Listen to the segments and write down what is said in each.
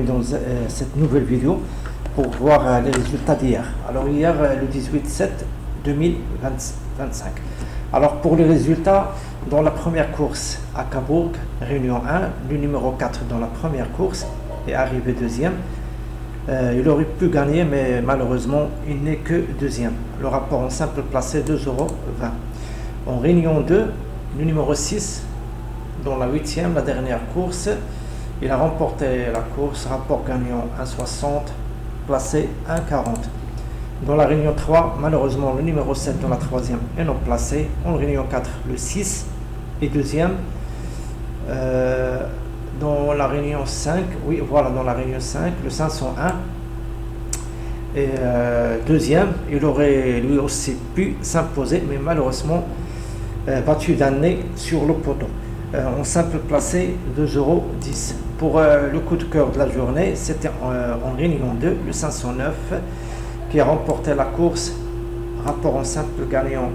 Dans cette nouvelle vidéo pour voir les résultats d'hier. Alors hier, le 18/7/2025. Alors pour les résultats, dans la première course à Cabourg, Réunion 1, le numéro 4 dans la première course est arrivé deuxième. Il aurait pu gagner, mais malheureusement, il n'est que deuxième. Le rapport en simple placé 2,20 €. En Réunion 2, le numéro 6 dans la huitième, la dernière course, il a remporté la course, rapport gagnant 1,60, placé 1,40. Dans la Réunion 3, malheureusement, le numéro 7 dans la troisième est non placé. En Réunion 4, le 6 est deuxième. Dans la Réunion 5, oui, voilà, dans la Réunion 5, le 501 est deuxième. Il aurait lui aussi pu s'imposer, mais malheureusement battu d'un nez sur le poteau. En simple placé 2,10 €. Pour le coup de cœur de la journée, c'était en Réunion 2, le 509 qui a remporté la course, rapport en simple gagnant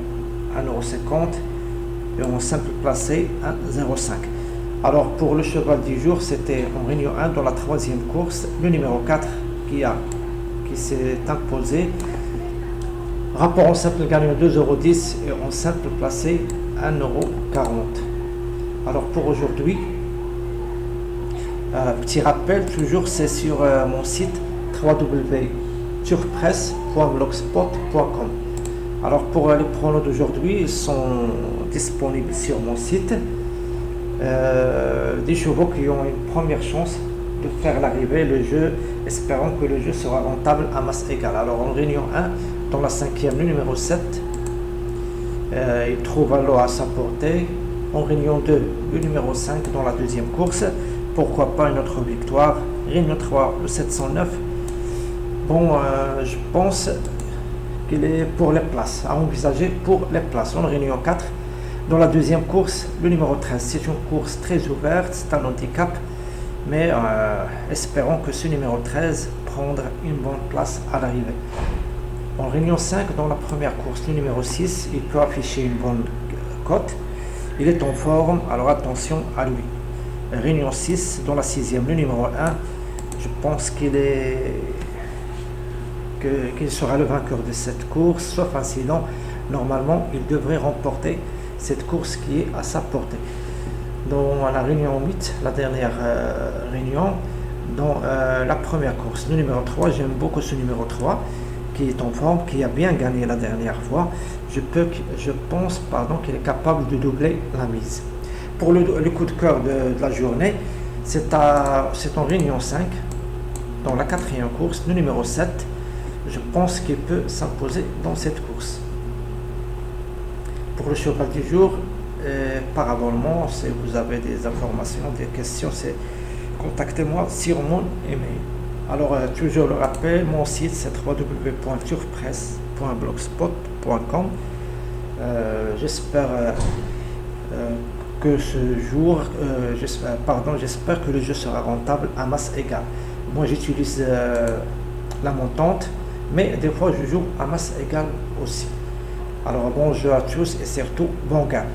1,50 € et en simple placé 1,05 €. Alors pour le cheval du jour, c'était en Réunion 1 dans la troisième course, le numéro 4 qui s'est imposé, rapport en simple gagnant 2,10 € et en simple placé 1,40 €. Alors pour aujourd'hui, petit rappel, toujours c'est sur mon site www.turpresse.blogspot.com. Alors pour les pronos d'aujourd'hui, ils sont disponibles sur mon site. Des chevaux qui ont une première chance de faire l'arrivée, le jeu, espérant que le jeu sera rentable à masse égale. Alors en Réunion 1, dans la cinquième, le numéro 7, il trouve l'eau à sa portée. En Réunion 2, le numéro 5 dans la deuxième course. Pourquoi pas une autre victoire. Réunion 3, le 709. Bon, je pense qu'il est pour les places, à envisager pour les places. En Réunion 4, dans la deuxième course, le numéro 13. C'est une course très ouverte, c'est un handicap. Mais espérons que ce numéro 13 prendra une bonne place à l'arrivée. En Réunion 5, dans la première course, le numéro 6, il peut afficher une bonne cote. Il est en forme, alors attention à lui. Réunion 6, dans la sixième, le numéro 1, je pense qu'il sera le vainqueur de cette course, sauf incident. Normalement, il devrait remporter cette course qui est à sa portée. Dans la Réunion 8, la dernière réunion, dans la première course, le numéro 3, j'aime beaucoup ce numéro 3, qui est en forme, qui a bien gagné la dernière fois. Je pense qu'il est capable de doubler la mise. Pour le coup de cœur de la journée, c'est en Réunion 5, dans la quatrième course, le numéro 7. Je pense qu'il peut s'imposer dans cette course. Pour le cheval du jour, par abonnement, si vous avez des informations, des questions, contactez-moi sur mon email. Alors, toujours le rappel, mon site c'est www.turpresse.blogspot.com. J'espère que j'espère que le jeu sera rentable à masse égale. Moi, j'utilise la montante, mais des fois, je joue à masse égale aussi. Alors, bon jeu à tous et surtout, bon gain.